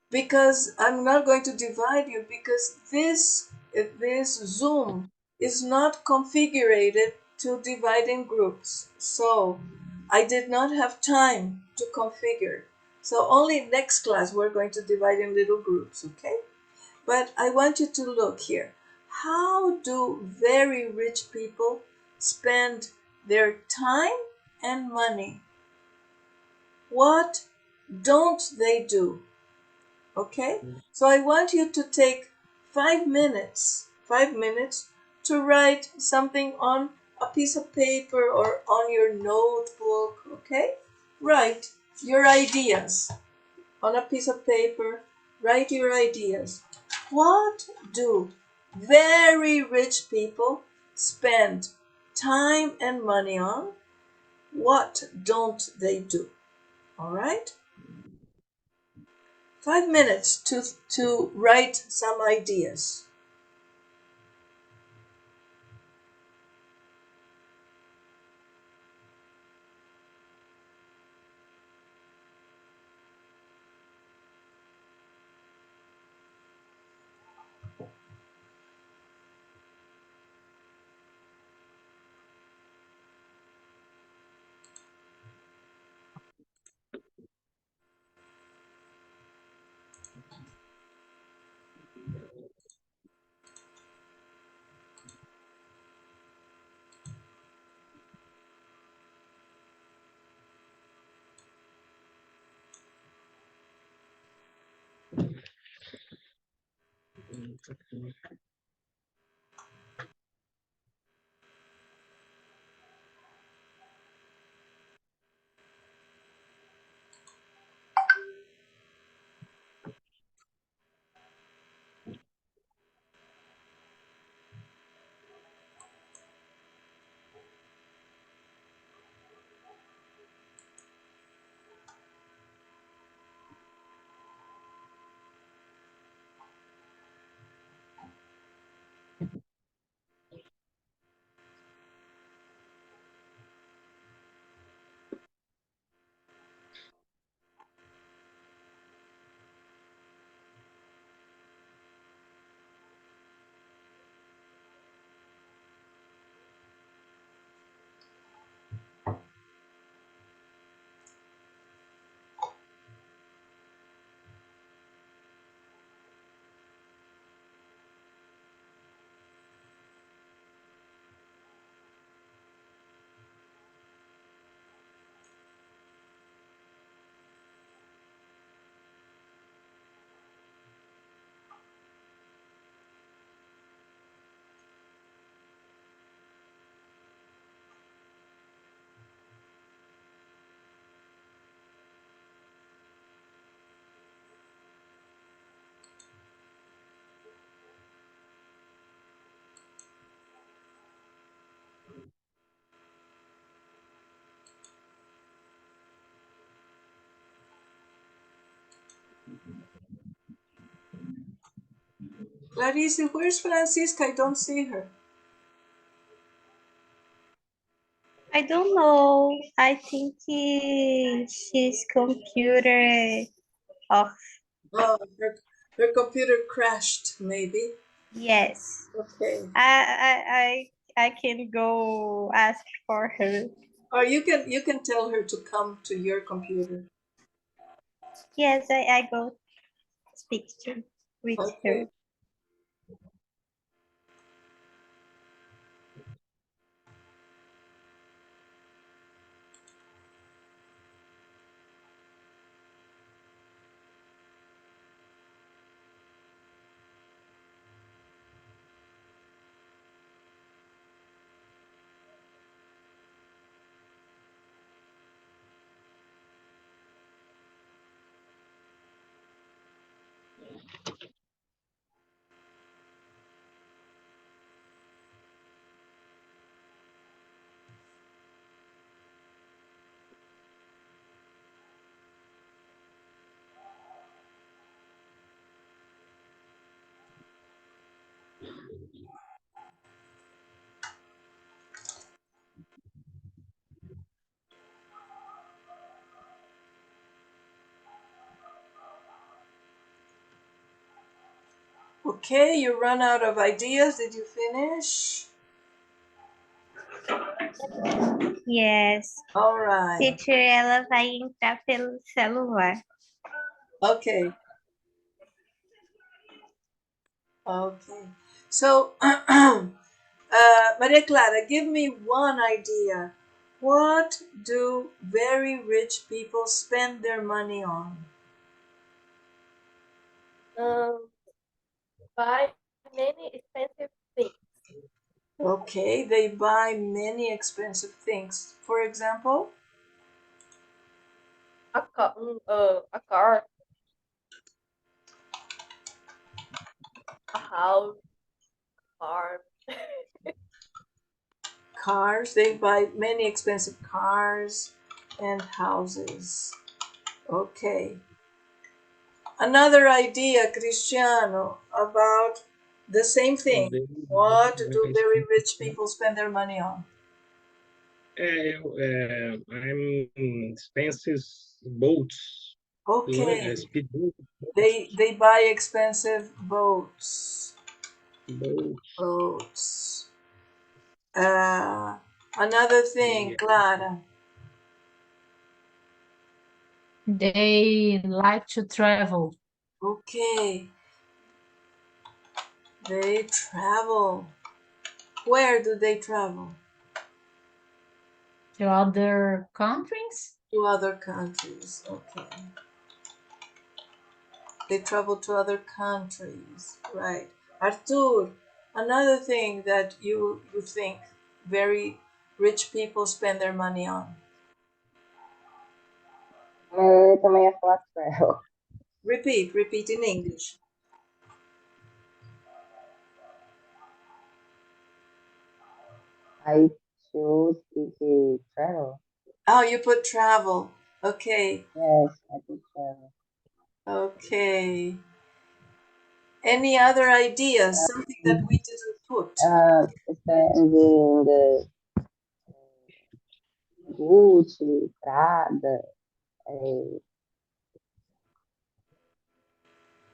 because I'm not going to divide you because this Zoom is not configured to divide in groups. So I did not have time to configure. So only next class we're going to divide in little groups, okay? But I want you to look here. How do very rich people spend their time and money? What don't they do? Okay? So I want you to take 5 minutes to write something on a piece of paper or on your notebook, okay? Write your ideas on a piece of paper. Write your ideas. What do very rich people spend time and money on? What don't they do? All right? 5 minutes to write some ideas. Clarice, where's Francisca? I don't see her. I don't know. I think his computer off. Oh, her computer crashed, maybe. Yes. Okay. I can go ask for her. Or you can tell her to come to your computer. Yes, I go speak to with Okay. her. Okay, you run out of ideas. Did you finish? Yes. All right. Teacher, ela vai entrar pelo celular. Okay. Okay. So, Maria Clara, give me one idea. What do very rich people spend their money on? Buy many expensive things. Okay, they buy many expensive things. For example, A car, a house, farm. cars. They buy many expensive cars and houses. Okay. Another idea, Cristiano, about the same thing. They What do buy very expensive rich things. people spend their money on? I'm expensive boats, Okay, speedboat they buy expensive boats. boats. Boats. Uh, Another thing, Yeah. Clara. They like to travel Okay, they travel. Where do they travel? to other countries. To other countries. Okay. They travel to other countries. Right. Artur, another thing that you think very rich people spend their money on. Eu também ia falar travel. Repeat in English. I choose to travel. Oh, you put travel. Okay. Yes, I do travel. Okay. Any other ideas? Something that we didn't put. Spending the Gucci, Prada, uh,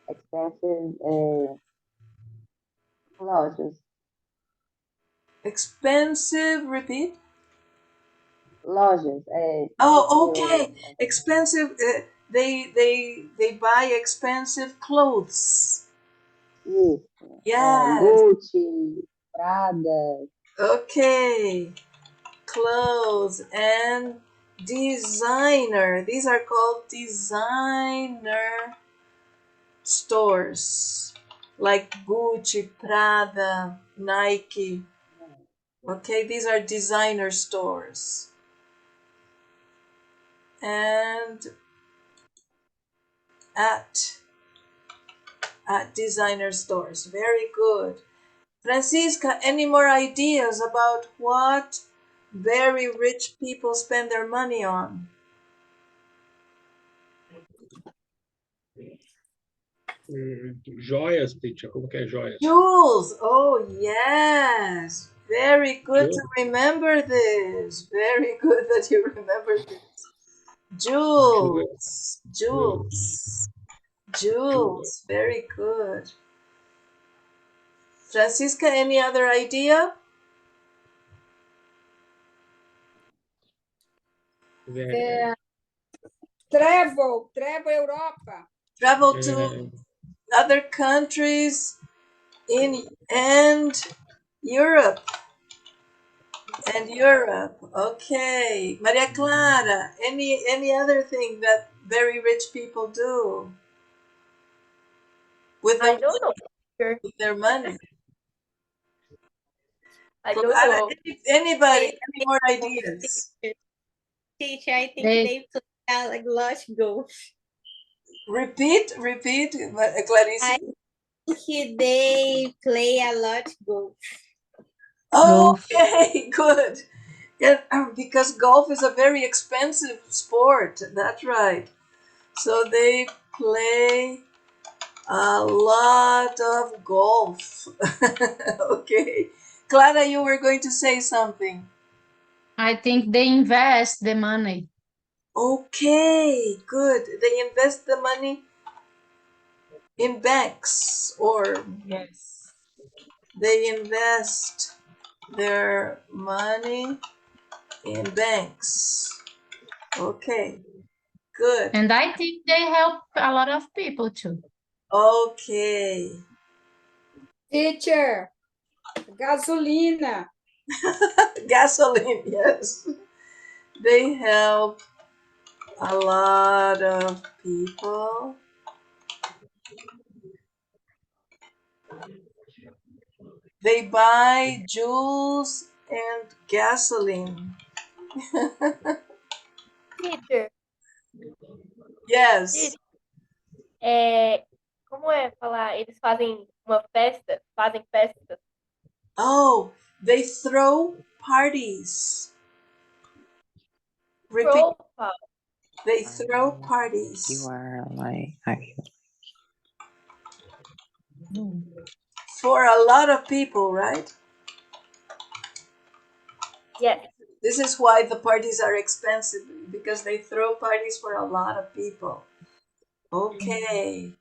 expensive lojas. Expensive, repeat. Lojas, Oh, tipo, okay. Expensive. They buy expensive clothes. isso, Yes. Gucci, Prada, Okay. Clothes and designer. These are called designer stores, like Gucci, Prada, Nike. Okay, these are designer stores. And at designer stores. Very good. Francisca, any more ideas about what very rich people spend their money on? Joias, teacher, como que é joias? Jewels. Oh, yes. Very good to Jewel- remember this. Very good that you remember this. Jewel- Jewels. jewel- Jewels. jewel. Jewels. Very good. Francisca, any other idea? É, Travel Europa. Travel to é, other countries in and Europe. And Europe. Okay. Maria Clara, any other thing that very rich people do with I the don't know. Teacher. with their money? I don't Clara, know. anybody, They any more ideas? Teacher, I think They they play like Lush Go. Repeat, Clarice. I think they play a lot golf. golf. Okay, good. Yeah, because golf is a very expensive sport. That's right. So they play a lot of golf. Okay. Clara, you were going to say something. I think they invest the money. Okay, good. They invest the money in banks, or Yes. they invest their money in banks. Okay, good. And I think they help a lot of people too. Okay. Teacher, gasolina. Gasoline, yes. They help a lot of people. They buy jewels and gasoline. Teacher, Yes. teacher, como é falar? Eles fazem uma festa, fazem festas. Oh, they throw parties. Repeat. Tropa. They throw You parties are like, are you? for a lot of people, right? Yes. This is why the parties are expensive, because they throw parties for a lot of people. Okay.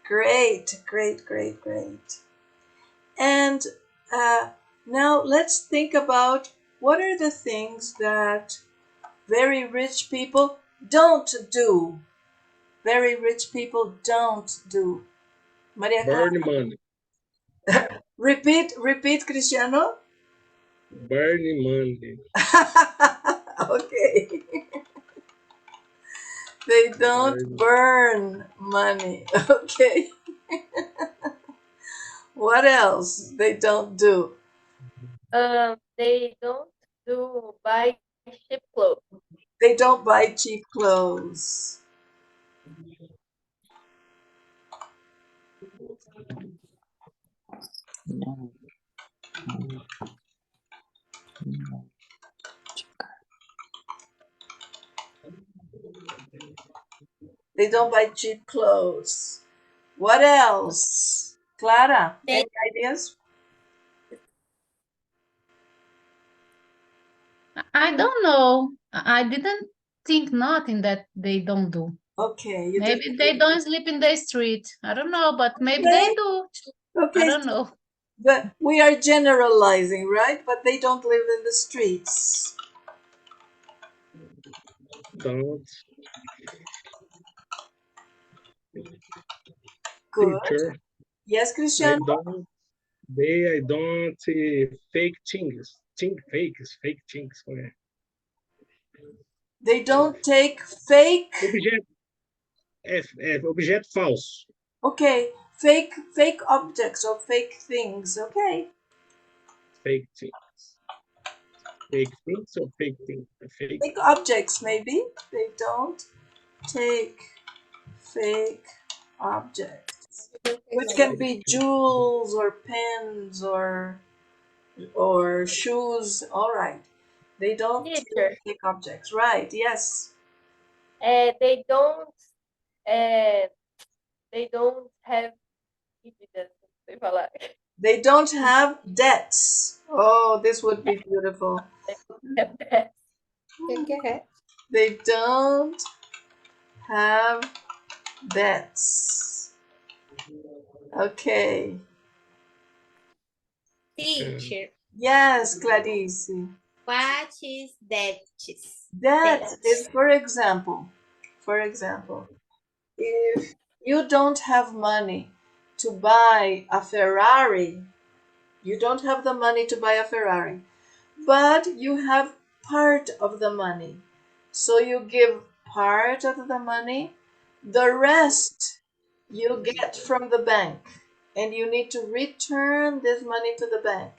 Great, great, great, great. And now let's think about what are the things that very rich people don't do. Very rich people don't do. Maria Clara, Burn money. repeat, Cristiano. Burn money. Okay. They don't Burn. burn money. Okay. What else they don't do? They don't do buy cheap clothes. They don't buy cheap clothes. No. No. No. They don't buy cheap clothes. What else? Clara, They any ideas? I don't know. I didn't think nothing that they don't do. Okay, you didn't. Maybe they don't sleep in the street. I don't know, but maybe they Okay, do. I okay. don't know. But we are generalizing, right? But they don't live in the streets. Don't. Good. Teacher. Yes, I Cristiano? don't. I don't fake things. Fake things. Okay. They don't take fake. Objeto, objeto falso. Okay, fake objects or fake things. Okay. Fake things. Fake things or fake things? Fake. Fake objects, maybe. They don't take fake objects, which can be jewels or pens or shoes. All right. They don't take Teacher, fake objects. Right. Yes. they don't uh, they don't have dívidas, não sei falar. They don't have debts. Oh, this would be beautiful. Que é? They don't have debts. Okay. teacher. Yes, Clarice. What is that? Debt is, for example, if you don't have money to buy a Ferrari, you don't have the money to buy a Ferrari, but you have part of the money. So you give part of the money, the rest you get from the bank, and you need to return this money to the bank.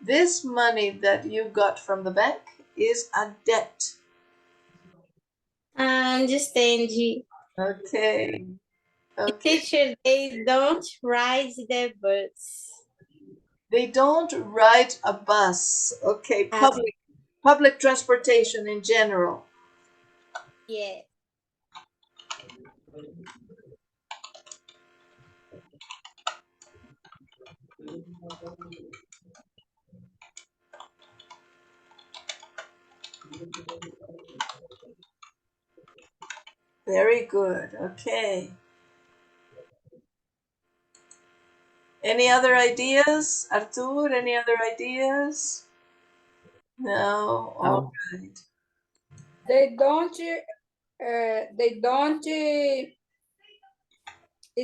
This money that you got from the bank is a debt. Understand. Okay. Okay. Teacher, they don't ride the bus. They don't ride a bus. Okay. Public transportation in general. Yeah. Very good. Okay. Any other ideas? Artur, any other ideas? No, all No. right. They don't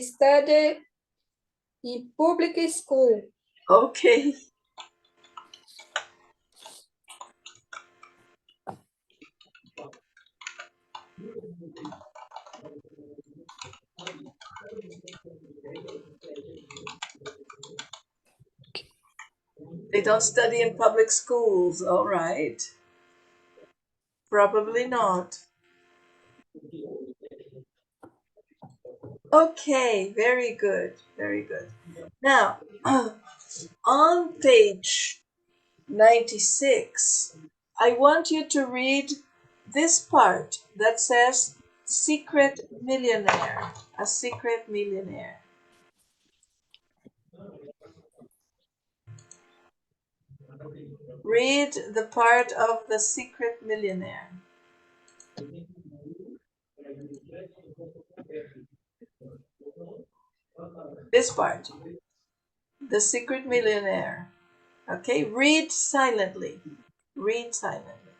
study in public school. Okay. They don't study in public schools, all right. Probably not. Okay, very good, very good. Now, on page 96, I want you to read this part that says secret millionaire, a secret millionaire. Read the part of the secret millionaire. This part, the secret millionaire. Okay, read silently. Read silently.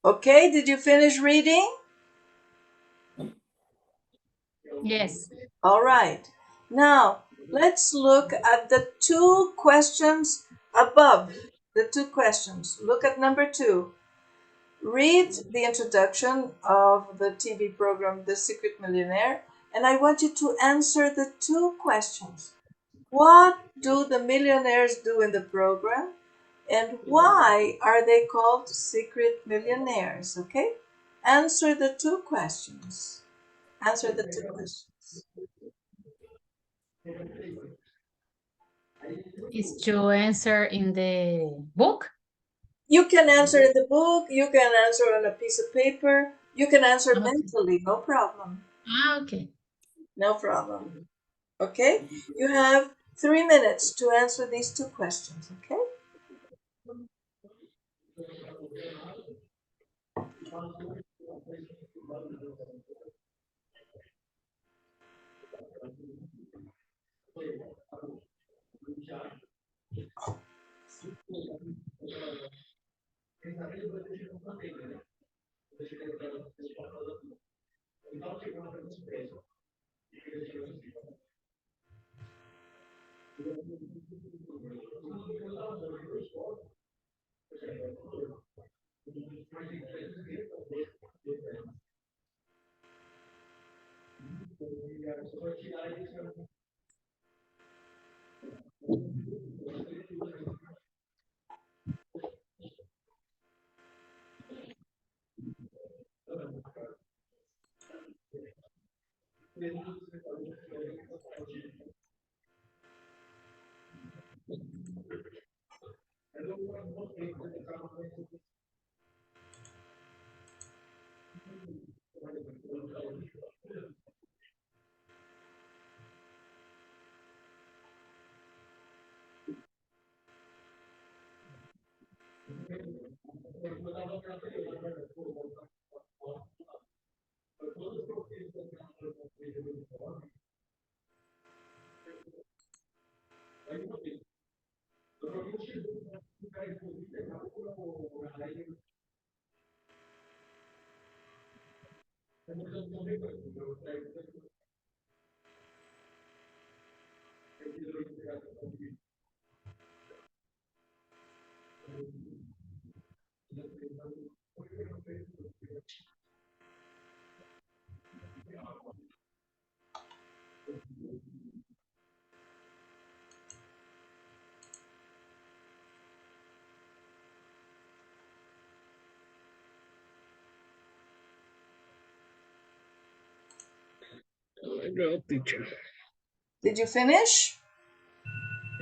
Okay, did you finish reading? Yes. All right. Now, let's look at the two questions above. The two questions. Look at number 2. Read the introduction of the TV program The Secret Millionaire, and I want you to answer the two questions. What do the millionaires do in the program? And why are they called secret millionaires? Okay? Answer the two questions. Answer the two questions. Is to answer in the book? You can answer in the book, you can answer on a piece of paper, you can answer Okay. mentally, no problem. Okay. No problem. Okay? You have 3 minutes to answer these two questions, okay? Legal, teacher. Did you finish?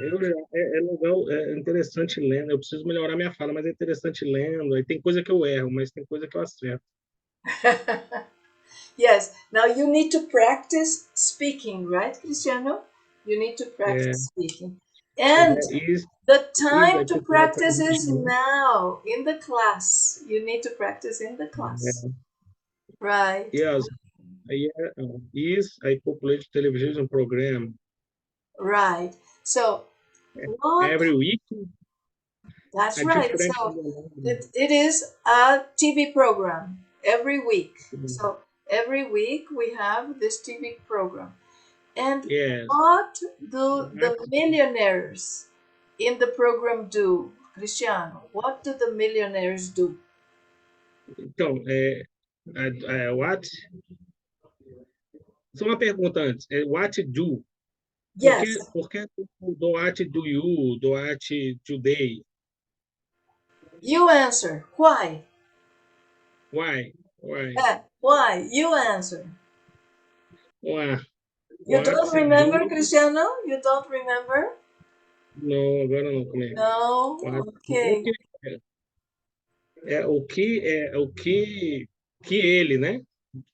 É legal, é interessante lendo. Eu preciso melhorar minha fala, mas é interessante lendo. Aí tem coisa que eu erro, mas tem coisa que eu acerto. Yes. Now you need to practice speaking, right, Cristiano? You need to practice speaking. And Is the I time to put letter practice English is name. now in the class. You need to practice in the class. Right. Yes. Is I populate television program Right. So what? every week. That's A right. different So it is a TV program every week. So every week we have this TV program. And Yes. what do the millionaires in the program do, Cristiano? What do the millionaires do? Então, what? Só uma pergunta antes. What do? Yes, Por que do what do you, do what today? you answer. Why? Why? Why? Why? You answer. Why? You What don't remember, do? Cristiano? You don't remember? Não, agora não. Como é? No? What? Okay. Que ele, né?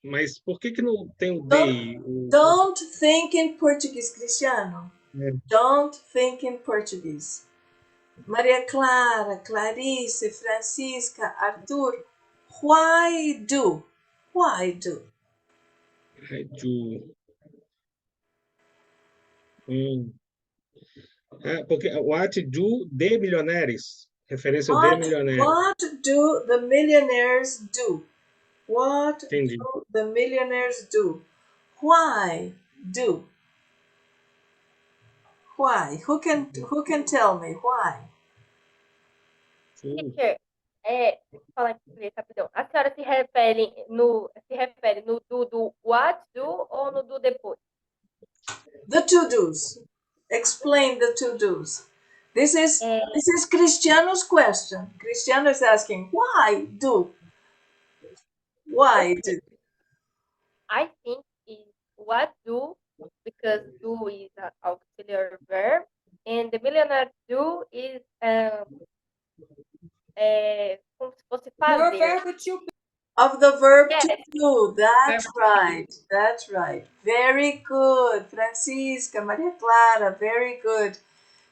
Mas por que não tem o Don't, they? don't think in Portuguese, Cristiano. É, Don't think in Portuguese. Maria Clara, Clarice, Francisca, Arthur, why do? Why do? do. Porque what do de milionários? Referência ao de milionário. What do the millionaires do? What Entendi. do the millionaires do? Why do? Why? Who can tell me why? Teacher, falar em português rapidão. A senhora se refere no do what do ou no do depois? The to-dos. Explain the to-dos. This is Cristiano's question. Cristiano is asking, why do? Why do? I think is what do, because do is an auxiliary verb, and the millionaire do is como se fosse No fazer. verbo to be. Of the verb to Yes. do. That's Verb right. That's right. Very good. Francisca, Maria Clara, very good.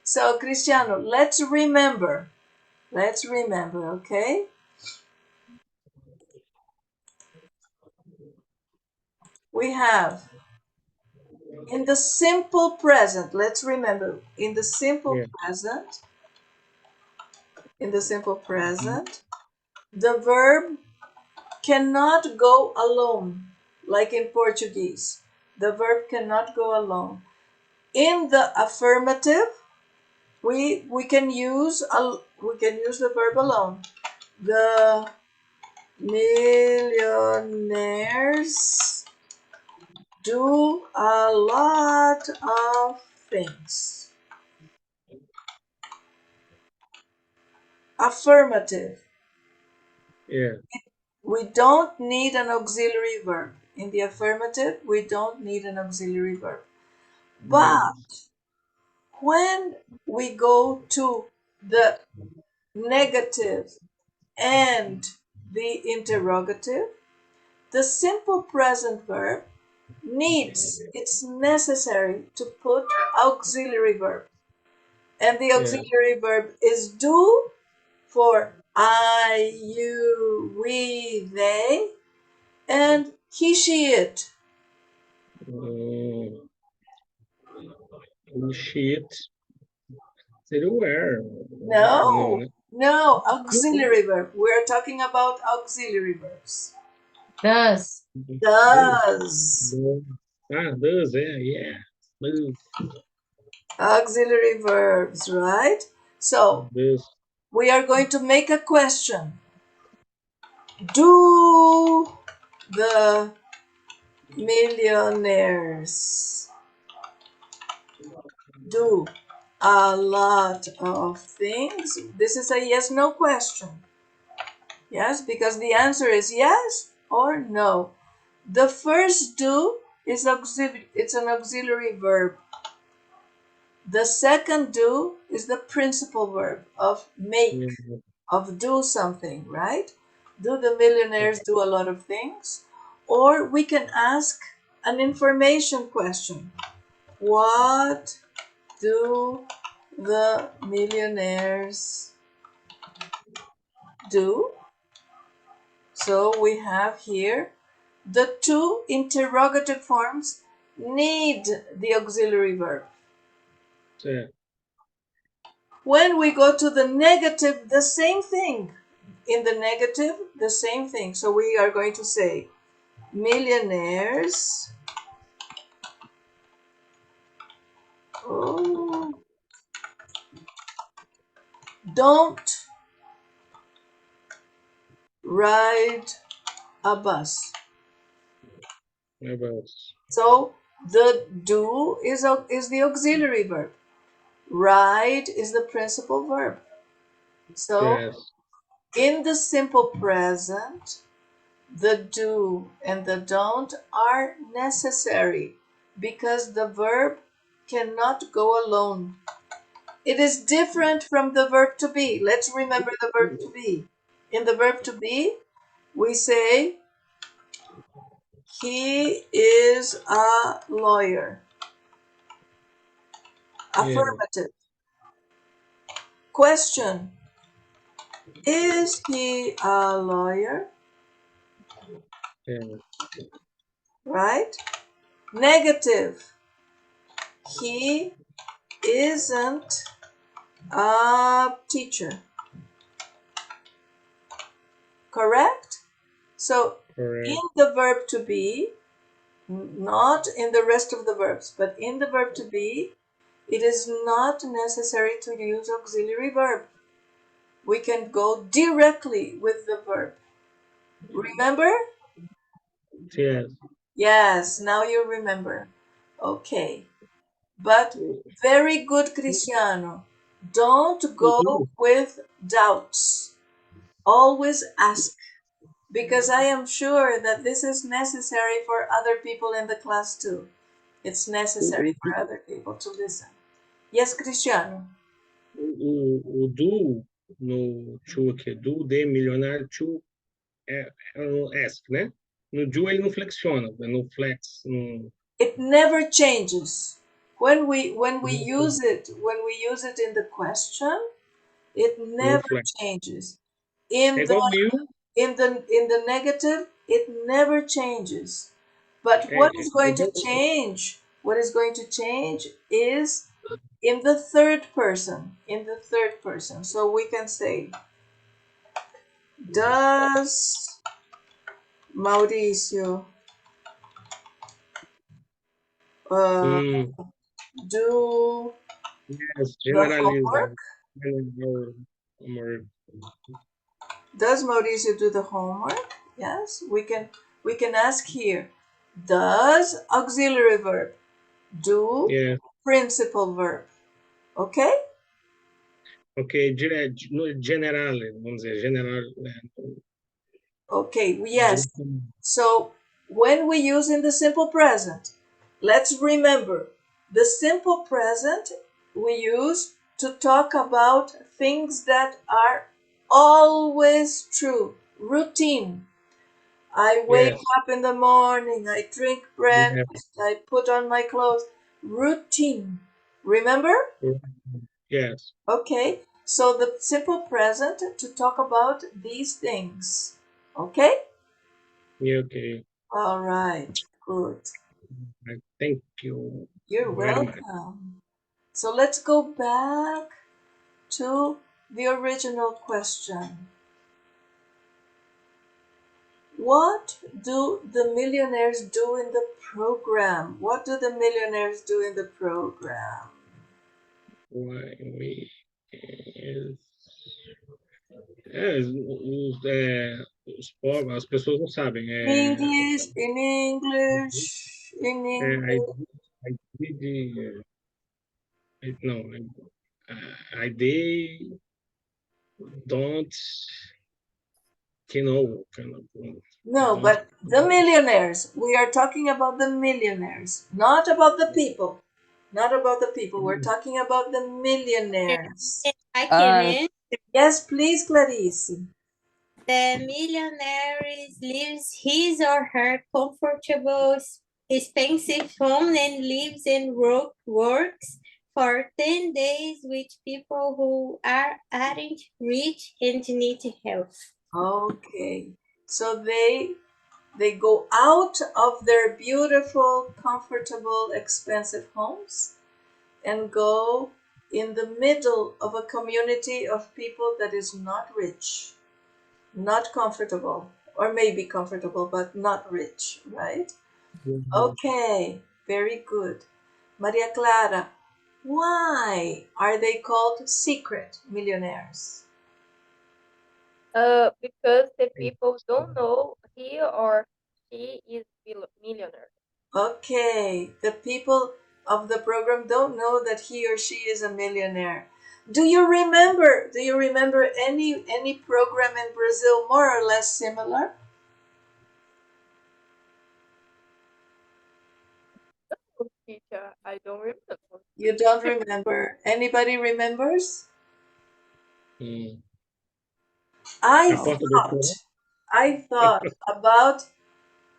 So, Cristiano, let's remember. Let's remember, okay? We have in the simple present, let's remember, in the simple present, the verb cannot go alone, like in Portuguese. The verb cannot go alone. In the affirmative, we can use the verb alone. The millionaires do a lot of things. Affirmative. Yeah. We don't need an auxiliary verb. In the affirmative, we don't need an auxiliary verb. But when we go to the negative and the interrogative, the simple present verb it's necessary to put auxiliary verb. And the auxiliary verb is do for I, you, we, they, and he, she, it. Shit. Seria o where. No, auxiliary verb. We're talking about auxiliary verbs. Does. Does. Does, yeah. Does. Auxiliary verbs, right? So we are going to make a question. Do the millionaires do a lot of things? This is a yes-no question. Yes, because the answer is yes or no. The first do is it's an auxiliary verb. The second do is the principal verb of make, Yeah. of do something, right? Do the millionaires do a lot of things? Or we can ask an information question. What do the millionaires do? So we have here the two interrogative forms need the auxiliary verb. Certo. When we go to the negative, the same thing. In the negative, the same thing. So we are going to say millionaires don't ride a bus. About. So the do is the auxiliary verb. Ride is the principal verb. So Yes. in the simple present, the do and the don't are necessary because the verb cannot go alone. It is different from the verb to be. Let's remember the verb to be. In the verb to be, we say, he is a lawyer. Yeah. Affirmative. Question. Is he a lawyer? Yeah. Right? Negative. He isn't a teacher. Correct? So in Correct. the verb to be, not in the rest of the verbs, but in the verb to be, it is not necessary to use auxiliary verb. We can go directly with the verb. Remember? Yes. Yes, now you remember. Okay. But very good, Cristiano. Don't go with doubts. Always ask, because I am sure that this is necessary for other people in the class too. It's necessary for other people to listen. Yes, Cristiano. O do no to aqui, do de milionário to é no ask, né? No do ele não flexiona, é no flex, no It never changes. When we use it in the question, it no never flex. changes. É In the igual will, in the negative, it never changes. But what é is going to igual, change? What is going to change is in the third person. In the third person. So we can say, does Mauricio uh, hum, do yes, the generaliza. homework? Amor, Does Mauricio do the homework? Yes, we can ask here. Does auxiliary verb do yeah, principal verb? Okay? ok, no generale, vamos dizer, general, Okay, yes. So when we use in the simple present, let's remember the simple present we use to talk about things that are always true, routine. I wake yes, up in the morning, I drink yeah, breakfast, I put on my clothes. Routine. Remember? yes, Okay. So the simple present to talk about these things. Okay? yeah, okay. All right. Good. Thank you You're very much. welcome. So let's go back to the original question. What do the millionaires do in the program? What do the millionaires do in the program? Why we as pessoas não sabem. English, in English, in I, English. I did, no, they don't, que não, No, but the millionaires. We are talking about the millionaires, not about the people. Not about the people. We're talking about the millionaires. I can Uh, answer. Yes, please, Clarice. The millionaire lives his or her comfortable, expensive home and lives and works for 10 days with people who aren't rich and need help. Okay. So they go out of their beautiful, comfortable, expensive homes and go in the middle of a community of people that is not rich, not comfortable, or maybe comfortable but not rich, right? Okay, very good. Maria Clara, why are they called secret millionaires? Because the people don't know he or she is millionaire. Okay, the people of the program don't know that he or she is a millionaire. Do you remember? Do you remember any program in Brazil more or less similar? Oh, teacher, I don't remember. You don't remember. Anybody remembers? Hum. I A porta do forró. thought about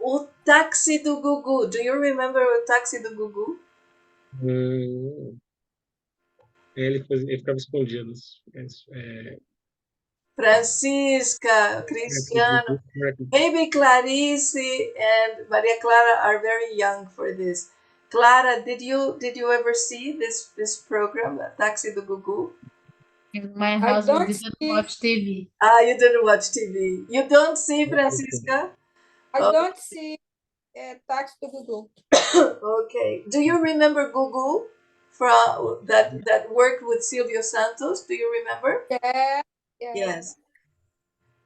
o táxi do Gugu. Do you remember o táxi do Gugu? Hum, ele ficava escondido. Francisca, Cristiano, maybe Clarice and Maria Clara are very young for this. Clara, did you ever see this program, Taxi do Gugu? In my I house, we don't didn't see, watch TV. Ah, you didn't watch TV. You don't see Francisca? I Oh, don't see tax to Google. okay. Do you remember Gugu from that worked with Silvio Santos? Do you remember? Yeah, yeah. Yes.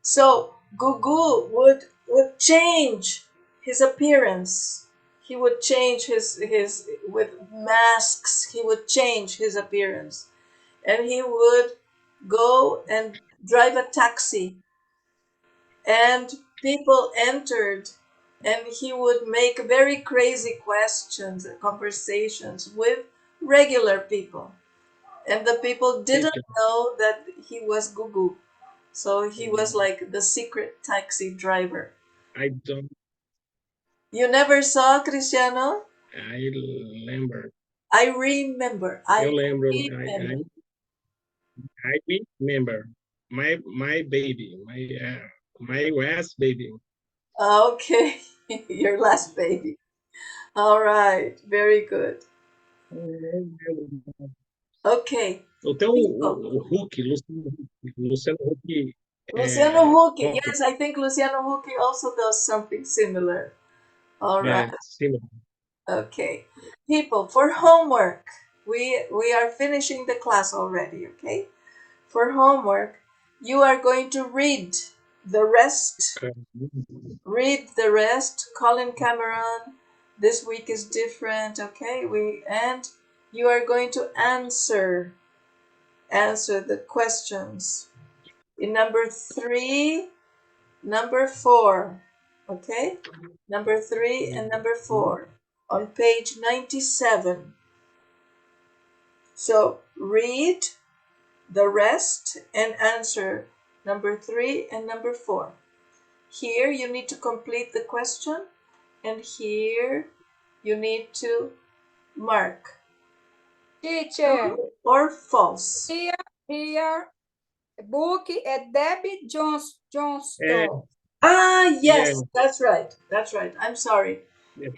So Gugu would change his appearance. He would change his with masks. He would change his appearance, and he would go and drive a taxi, and people entered, and he would make very crazy questions and conversations with regular people, and the people didn't Teacher, know that he was Gugu. So he was like the secret taxi driver. I don't. You never saw Cristiano? I lembro. I remember. Eu I lembro. remember. I remember. My baby. My last baby. Okay, your last baby. All right, very good. Okay, Então, people. o Huck, Luciano Huck, Luciano Huck. qual Yes, I think Luciano Huck also does something similar. All right. sim, Okay, people. For homework, we are finishing the class already. Okay. For homework, you are going to read the rest. Read the rest. Colin Cameron, this week is different. Okay, and you are going to answer the questions in number 3, number 4. Okay, number 3 and number 4 on page 97. So read the rest and answer number 3 and number 4. Here you need to complete the question, and here you need to mark Teacher, true or false. here, book Debbie é, Johnston. Ah, é, yes, that's right. That's right. I'm sorry. é,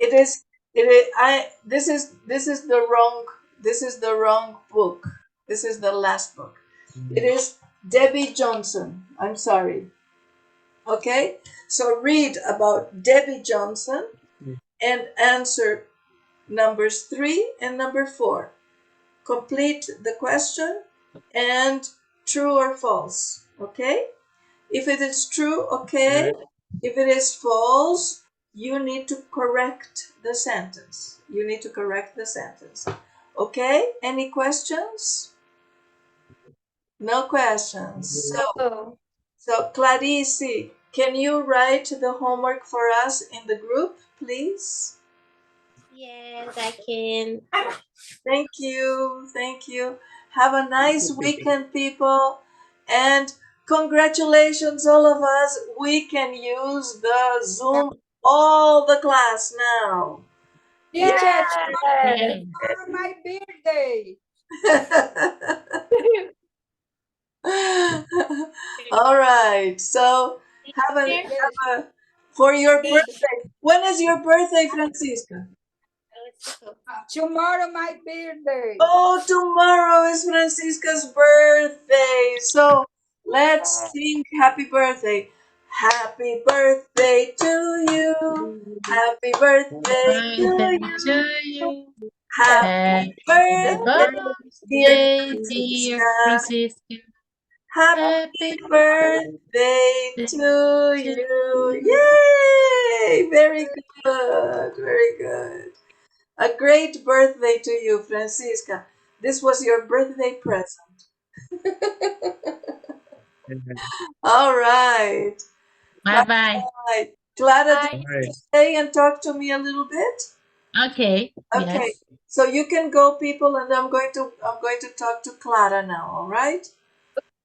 It is. It is. I. This is the wrong. This is the wrong book. This is the last book. It is Debbie Johnson. I'm sorry. Okay. So read about Debbie Johnson and answer numbers 3 and number 4. Complete the question and true or false. Okay? If it is true, okay. If it is false, you need to correct the sentence. You need to correct the sentence. Okay? Any questions? No questions. So, No. Clarice, can you write the homework for us in the group, please? Yes, I can. Thank you. Thank you. Have a nice weekend, people. And congratulations, all of us. We can use the Zoom all the class now. Teacher, Yeah. tomorrow my birthday. All right. So Yes, have a for your birthday. When is your birthday, Francisca? tomorrow my birthday. Oh, tomorrow is Francisca's birthday. So let's sing happy birthday. Happy birthday to you. Happy birthday to Birthday to you. you. Happy Happy birthday, dear birthday, dear Francisca. Francisca. Happy Happy birthday birthday to to you. you. Yay! Very good. Very good. A great birthday to you, Francisca. This was your birthday present. All right. Bye Bye bye. bye. Clara, do Bye. you want Bye. to stay and talk to me a little bit? Okay. Okay. Yes. So you can go, people, and I'm going to talk to Clara now, all right?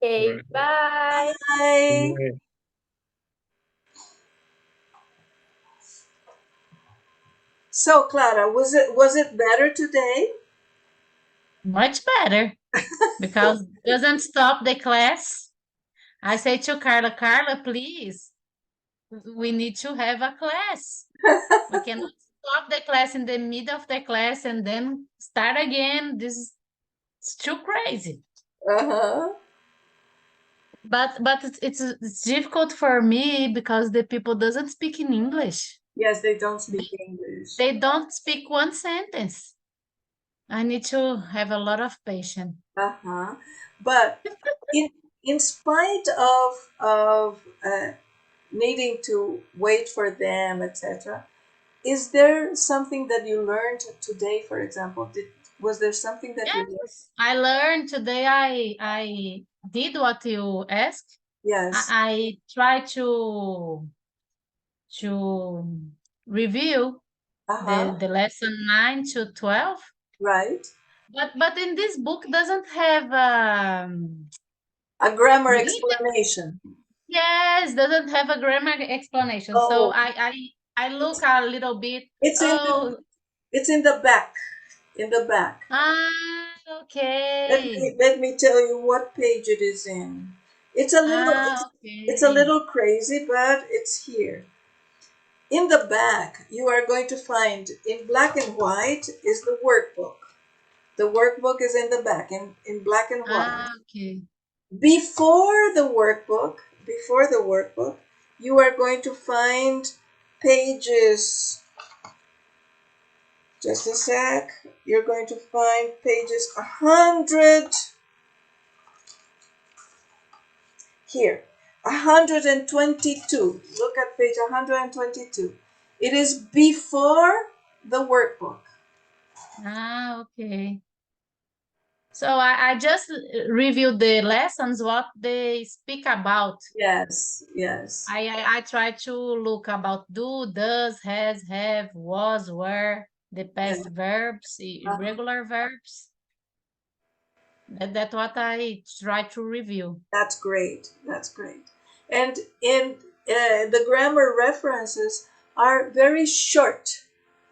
Okay, Bye. bye. Bye. Bye. So Clara, was it better today? Much better because doesn't stop the class. I say to Carla, Carla, please, we need to have a class. We cannot stop the class in the middle of the class and then start again. This is it's too crazy. Uh-huh. But it's difficult for me because the people doesn't speak in English. Yes, they don't They, speak English. they don't speak one sentence. I need to have a lot of patience. Uh-huh. But in in spite of needing to wait for them, etc., is there something that you learned today, for example? Was there something that you learned? Yes, I learned today. I did what you asked. Yes. I try to review Uh-huh. the lesson 9 to 12. Right. But in this book doesn't have A grammar read. explanation. Yes, doesn't have a grammar explanation. So Oh, I look it's a little bit. it's in the Oh, it's in the back. In the back. Let me okay. let me tell you what page it is in. It's a little it's, it's a Okay. little crazy, but it's here. In the back, you are going to find in black and white is the workbook. The workbook is in the back in black and white. Okay. Before the workbook, you are going to find pages. Just a sec. You're going to find pages 100 here. 122. Look at page 122. It is before the workbook. Okay. So I just reviewed the lessons, what they speak about. Yes, yes. I try to look about do, does, has, have, was, were, the Yeah. past verbs, Uh-huh. irregular verbs. That's what I try to review. That's great. That's great. And in the grammar references are very short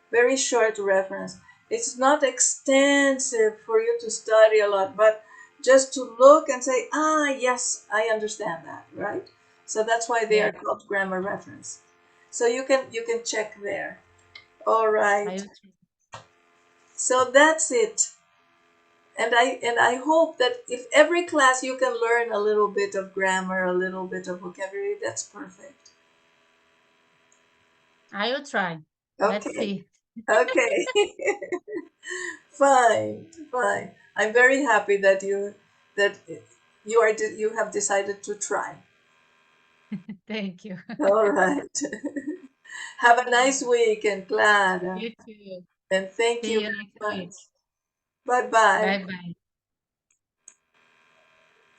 reference. It's not extensive for you to study a lot, but just to look and say, ah, yes, I understand that, right? So that's why they are Yeah, called grammar reference. So you can check there. All I right. will try. So that's it. And I hope that if every class you can learn a little bit of grammar, a little bit of vocabulary, that's perfect. I will try. Let's Okay. see. Okay. Fine. Fine. I'm very happy that you have decided to try. Thank you. All right. Have a nice weekend, Clara. You too. And thank See you you next very week. much. Bye bye. Bye bye.